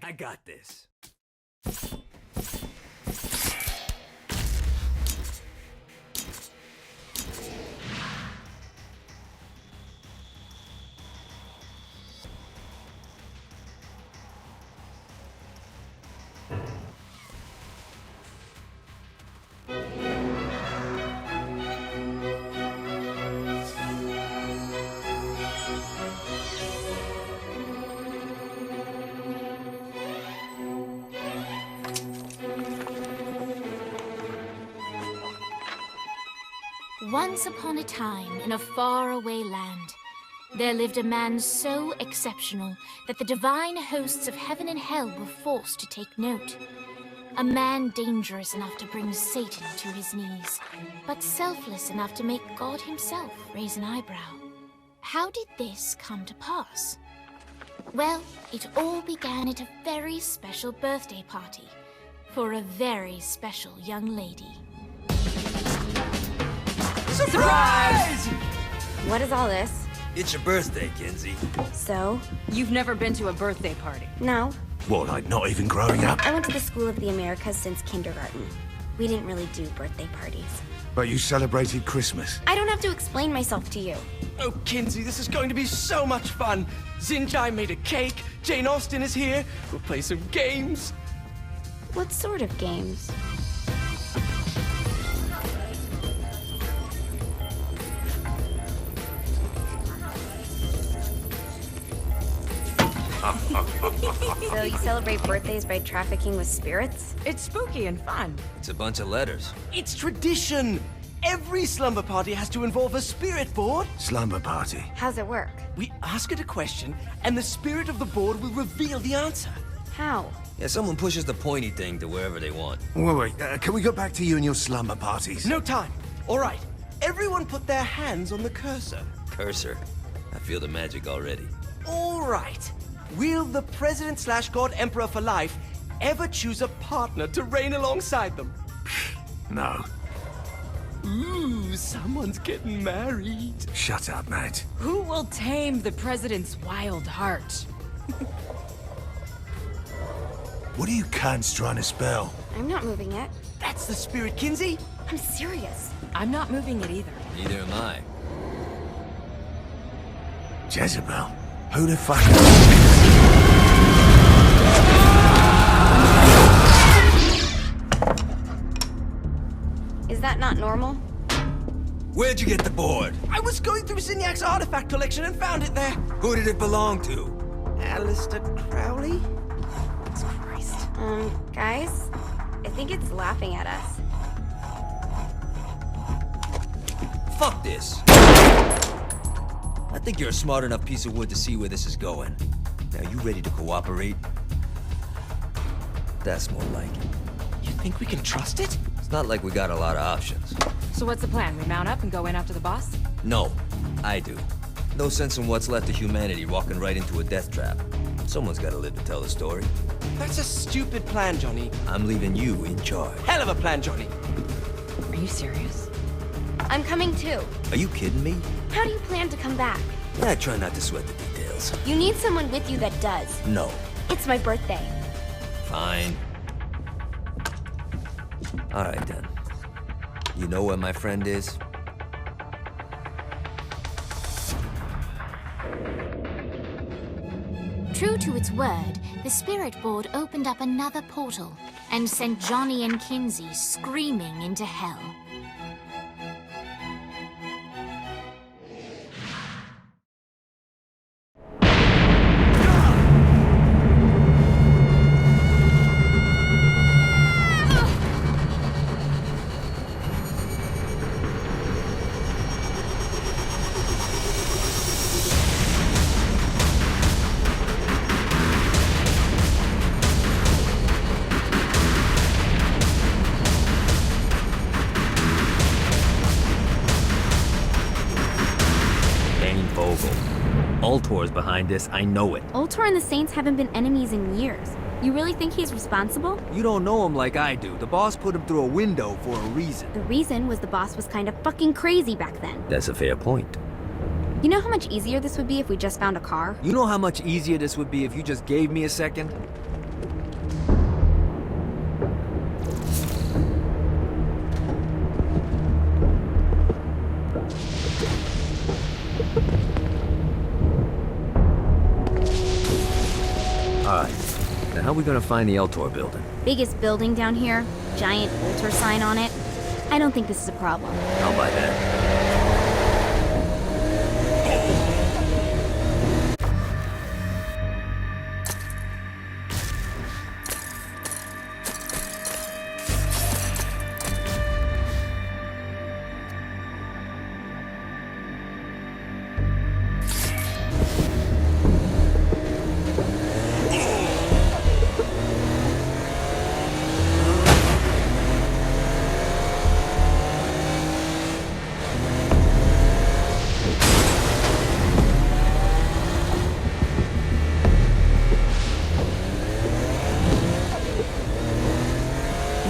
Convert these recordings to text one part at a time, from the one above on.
I got this. Once upon a time, in a faraway land, there lived a man so exceptional that the divine hosts of heaven and hell were forced to take note. A man dangerous enough to bring Satan to his knees, but selfless enough to make God himself raise an eyebrow. How did this come to pass? Well, it all began at a very special birthday party for a very special young lady. Surprise! What is all this? It's your birthday, Kinsey. So? You've never been to a birthday party. No. What, like not even growing up? I went to the School of the Americas since kindergarten. We didn't really do birthday parties. But you celebrated Christmas. I don't have to explain myself to you. Oh, Kinsey, this is going to be so much fun. Xinjai made a cake, Jane Austen is here, we'll play some games. What sort of games? So you celebrate birthdays by trafficking with spirits? It's spooky and fun. It's a bunch of letters. It's tradition. Every slumber party has to involve a spirit board. Slumber party. How's it work? We ask it a question, and the spirit of the board will reveal the answer. How? Yeah, someone pushes the pointy thing to wherever they want. Wait, can we go back to you and your slumber parties? No time. All right. Everyone put their hands on the cursor. Cursor. I feel the magic already. All right. Will the President/God Emperor for life ever choose a partner to reign alongside them? No. Ooh, someone's getting married. Shut up, Matt. Who will tame the president's wild heart? What are you cunts trying to spell? I'm not moving it. That's the spirit, Kinsey. I'm serious. I'm not moving it either. Neither am I. Jezebel? Who the fuck? Is that not normal? Where'd you get the board? I was going through Zinyak's artifact collection and found it there. Who did it belong to? Alistair Crowley? Christ. Guys? I think it's laughing at us. Fuck this. I think you're a smart enough piece of wood to see where this is going. Now, you ready to cooperate? That's more like it. You think we can trust it? It's not like we got a lot of options. So what's the plan? We mount up and go in after the boss? No, I do. No sense in what's left of humanity walking right into a death trap. Someone's gotta live to tell the story. That's a stupid plan, Johnny. I'm leaving you in charge. Hell of a plan, Johnny. Are you serious? I'm coming too. Are you kidding me? How do you plan to come back? I try not to sweat the details. You need someone with you that does. No. It's my birthday. Fine. All right, then. You know where my friend is? True to its word, the spirit board opened up another portal and sent Johnny and Kinsey screaming into hell. Ultor's behind this, I know it. Ultor and the Saints haven't been enemies in years. You really think he's responsible? You don't know him like I do. The boss put him through a window for a reason. The reason was the boss was kind of fucking crazy back then. That's a fair point. You know how much easier this would be if we just found a car? You know how much easier this would be if you just gave me a second? Now how are we gonna find the Eltor building? Biggest building down here, giant altar sign on it. I don't think this is a problem. I'll buy that.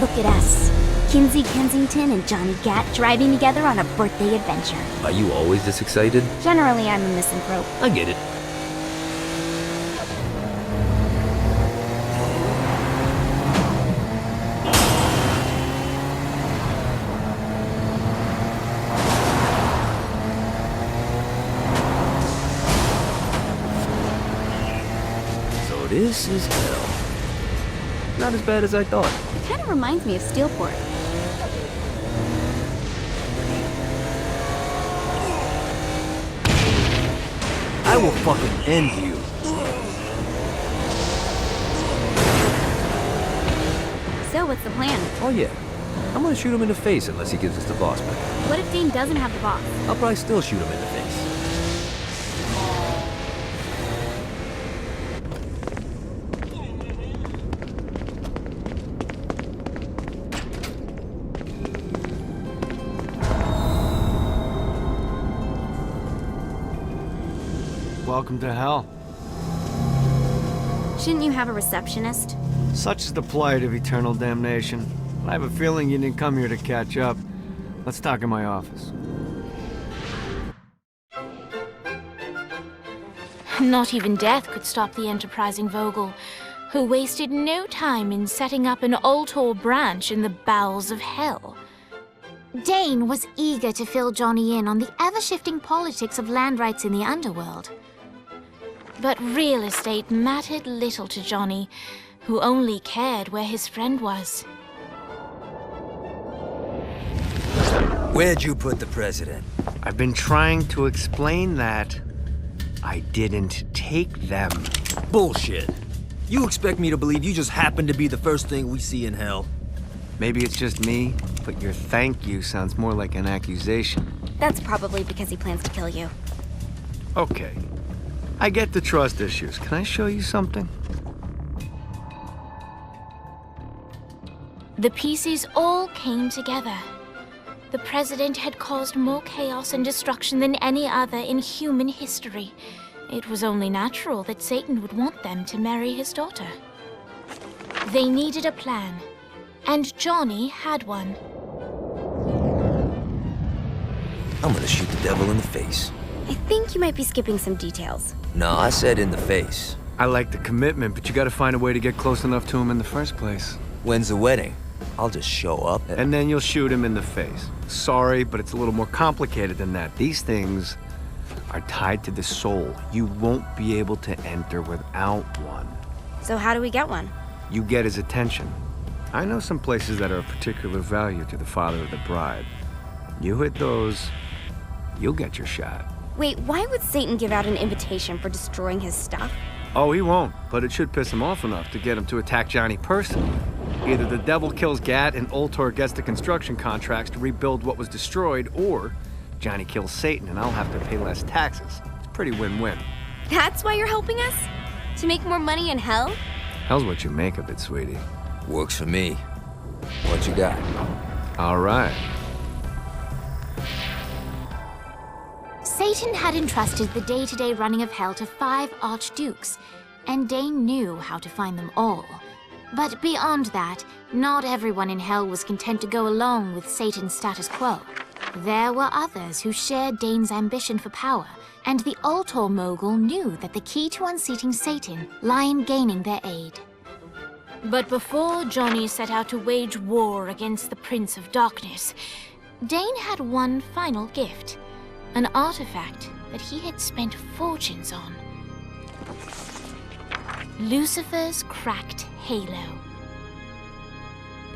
Look at us. Kinsey Kensington and Johnny Gat driving together on a birthday adventure. Are you always this excited? Generally, I'm a misanthrope. I get it. So this is hell. Not as bad as I thought. Kind of reminds me of Steelport. I will fucking end you. So, what's the plan? Oh yeah. I'm gonna shoot him in the face unless he gives us the boss back. What if Dane doesn't have the boss? I'll probably still shoot him in the face. Welcome to hell. Shouldn't you have a receptionist? Such is the plight of eternal damnation. I have a feeling you didn't come here to catch up. Let's talk in my office. Not even death could stop the enterprising Vogel, who wasted no time in setting up an Ultor branch in the bowels of hell. Dane was eager to fill Johnny in on the ever-shifting politics of land rights in the underworld. But real estate mattered little to Johnny, who only cared where his friend was. Where'd you put the president? I've been trying to explain that. I didn't take them. Bullshit. You expect me to believe you just happened to be the first thing we see in hell? Maybe it's just me, but your thank you sounds more like an accusation. That's probably because he plans to kill you. Okay. I get the trust issues. Can I show you something? The pieces all came together. The president had caused more chaos and destruction than any other in human history. It was only natural that Satan would want them to marry his daughter. They needed a plan, and Johnny had one. I'm gonna shoot the devil in the face. I think you might be skipping some details. No, I said in the face. I like the commitment, but you gotta find a way to get close enough to him in the first place. When's the wedding? I'll just show up And then you'll shoot him in the face. Sorry, but it's a little more complicated than that. These things are tied to the soul. You won't be able to enter without one. So how do we get one? You get his attention. I know some places that are of particular value to the father of the bride. You hit those, you'll get your shot. Wait, why would Satan give out an invitation for destroying his stuff? Oh, he won't, but it should piss him off enough to get him to attack Johnny personally. Either the devil kills Gat and Ultor gets the construction contracts to rebuild what was destroyed, or Johnny kills Satan and I'll have to pay less taxes. It's pretty win-win. That's why you're helping us? To make more money in hell? Hell's what you make of it, sweetie. Works for me. What you got? All right. Satan had entrusted the day-to-day running of hell to 5 archdukes, and Dane knew how to find them all. But beyond that, not everyone in hell was content to go along with Satan's status quo. There were others who shared Dane's ambition for power, and the Ultor mogul knew that the key to unseating Satan lay in gaining their aid. But before Johnny set out to wage war against the Prince of Darkness, Dane had one final gift, an artifact that he had spent fortunes on. Lucifer's cracked halo.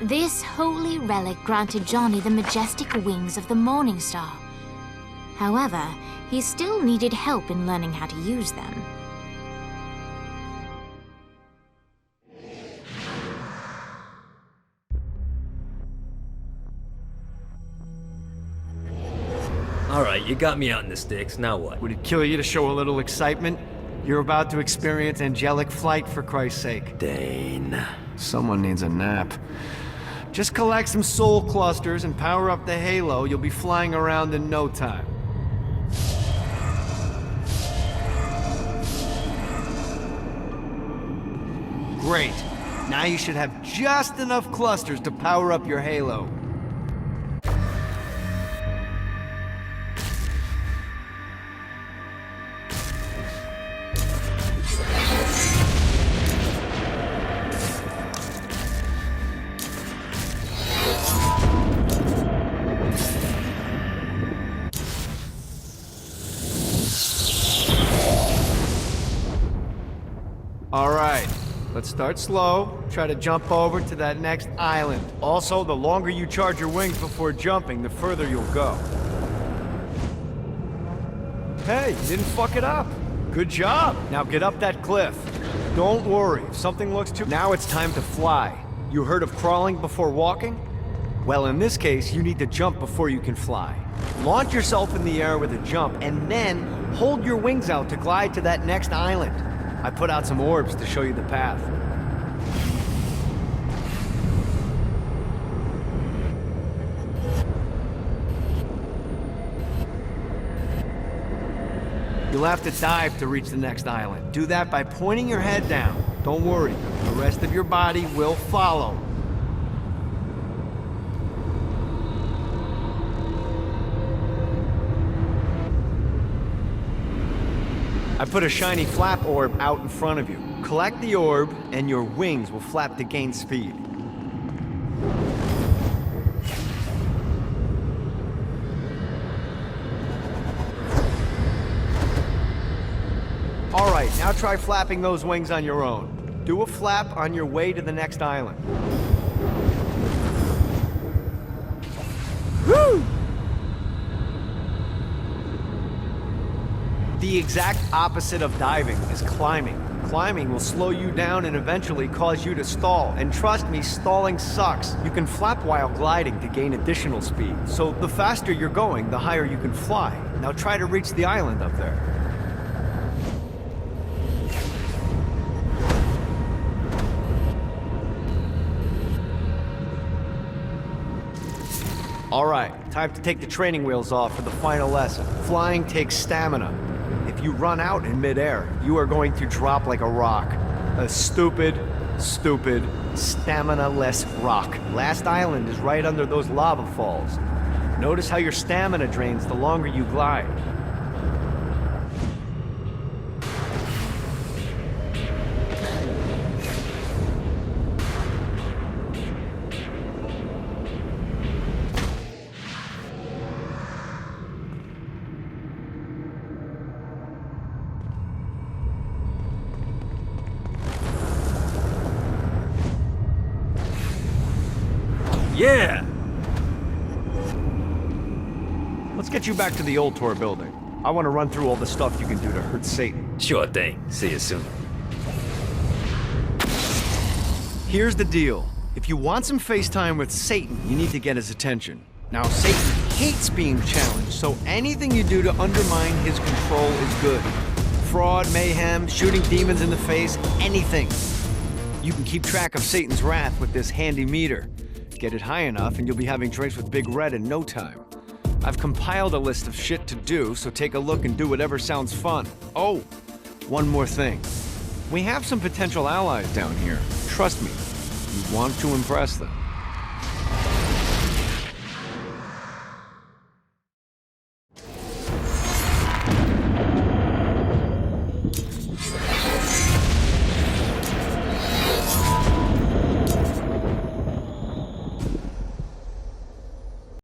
This holy relic granted Johnny the majestic wings of the Morning Star. However, he still needed help in learning how to use them. Alright, you got me out in the sticks, now what? Would it kill you to show a little excitement? You're about to experience angelic flight, for Christ's sake. Dane. Someone needs a nap. Just collect some soul clusters and power up the halo. You'll be flying around in no time. Great. Now you should have just enough clusters to power up your halo. All right, let's start slow. Try to jump over to that next island. Also, the longer you charge your wings before jumping, the further you'll go. Hey, you didn't fuck it up. Good job. Now get up that cliff. Don't worry, if something looks too... Now it's time to fly. You heard of crawling before walking? Well, in this case, you need to jump before you can fly. Launch yourself in the air with a jump, and then hold your wings out to glide to that next island. I put out some orbs to show you the path. You'll have to dive to reach the next island. Do that by pointing your head down. Don't worry, the rest of your body will follow. I put a shiny flap orb out in front of you. Collect the orb, and your wings will flap to gain speed. All right, now try flapping those wings on your own. Do a flap on your way to the next island. Woo! The exact opposite of diving is climbing. Climbing will slow you down and eventually cause you to stall. And trust me, stalling sucks. You can flap while gliding to gain additional speed. So the faster you're going, the higher you can fly. Now try to reach the island up there. All right, time to take the training wheels off for the final lesson. Flying takes stamina. If you run out in midair, you are going to drop like a rock. A stupid, stamina-less rock. Last island is right under those lava falls. Notice how your stamina drains the longer you glide. Yeah! Let's get you back to the Ultor building. I want to run through all the stuff you can do to hurt Satan. Sure thing. See you soon. Here's the deal. If you want some FaceTime with Satan, you need to get his attention. Now, Satan hates being challenged, so anything you do to undermine his control is good. Fraud, mayhem, shooting demons in the face, anything. You can keep track of Satan's wrath with this handy meter. Get it high enough and you'll be having drinks with Big Red in no time. I've compiled a list of shit to do, so take a look and do whatever sounds fun. Oh, one more thing. We have some potential allies down here. Trust me, you want to impress them.